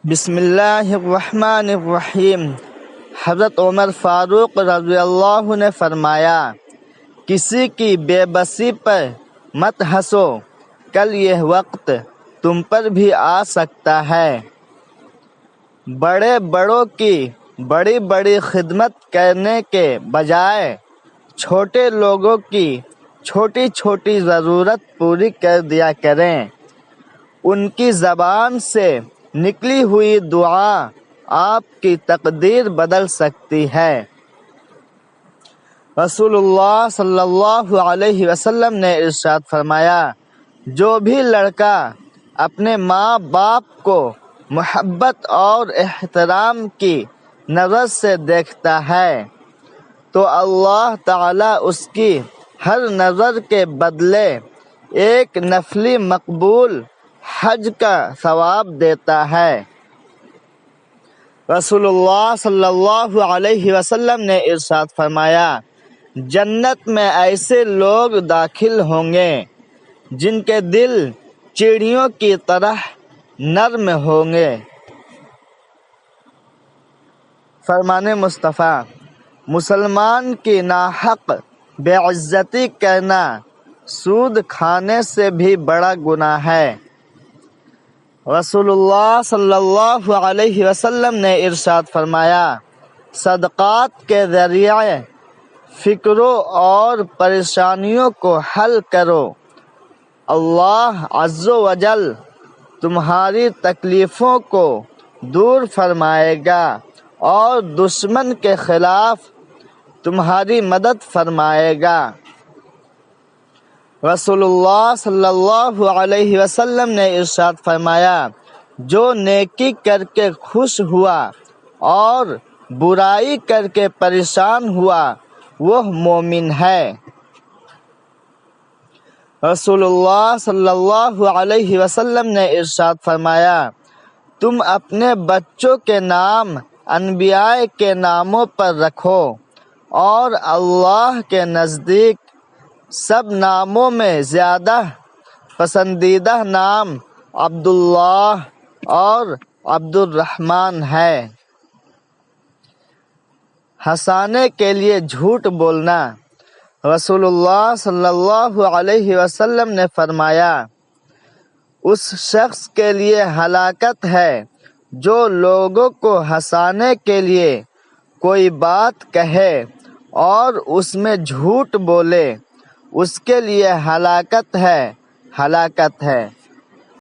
بسم اللہ الرحمن الرحیم۔ حضرت عمر فاروق رضی اللہ عنہ نے فرمایا، کسی کی بے بسی پر مت ہنسو، کل یہ وقت تم پر بھی آ سکتا ہے۔ بڑے بڑوں کی بڑی بڑی خدمت کرنے کے بجائے چھوٹے لوگوں کی چھوٹی چھوٹی ضرورت پوری کر دیا کریں۔ ان کی زبان سے نکلی ہوئی دعا آپ کی تقدیر بدل سکتی ہے۔ رسول اللہ صلی اللہ علیہ وسلم نے ارشاد فرمایا، جو بھی لڑکا اپنے ماں باپ کو محبت اور احترام کی نظر سے دیکھتا ہے تو اللہ تعالیٰ اس کی ہر نظر کے بدلے ایک نفلی مقبول حج کا ثواب دیتا ہے۔ رسول اللہ صلی اللہ علیہ وسلم نے ارشاد فرمایا، جنت میں ایسے لوگ داخل ہوں گے جن کے دل چڑیوں کی طرح نرم ہوں گے۔ فرمان مصطفیٰ، مسلمان کی ناحق بے عزتی کرنا سود کھانے سے بھی بڑا گناہ ہے۔ رسول اللہ صلی اللہ علیہ وسلم نے ارشاد فرمایا، صدقات کے ذریعے فکروں اور پریشانیوں کو حل کرو، اللہ عز و جل تمہاری تکلیفوں کو دور فرمائے گا اور دشمن کے خلاف تمہاری مدد فرمائے گا۔ رسول اللہ صلی اللہ علیہ وسلم نے ارشاد فرمایا، جو نیکی کر کے خوش ہوا اور برائی کر کے پریشان ہوا وہ مومن ہے۔ رسول اللہ صلی اللہ علیہ وسلم نے ارشاد فرمایا، تم اپنے بچوں کے نام انبیاء کے ناموں پر رکھو اور اللہ کے نزدیک سب ناموں میں زیادہ پسندیدہ نام عبداللہ اور عبد الرحمن ہے۔ ہنسانے کے لیے جھوٹ بولنا۔ رسول اللہ صلی اللہ علیہ وسلم نے فرمایا، اس شخص کے لیے ہلاکت ہے جو لوگوں کو ہنسانے کے لیے کوئی بات کہے اور اس میں جھوٹ بولے، اس کے لیے ہلاکت ہے۔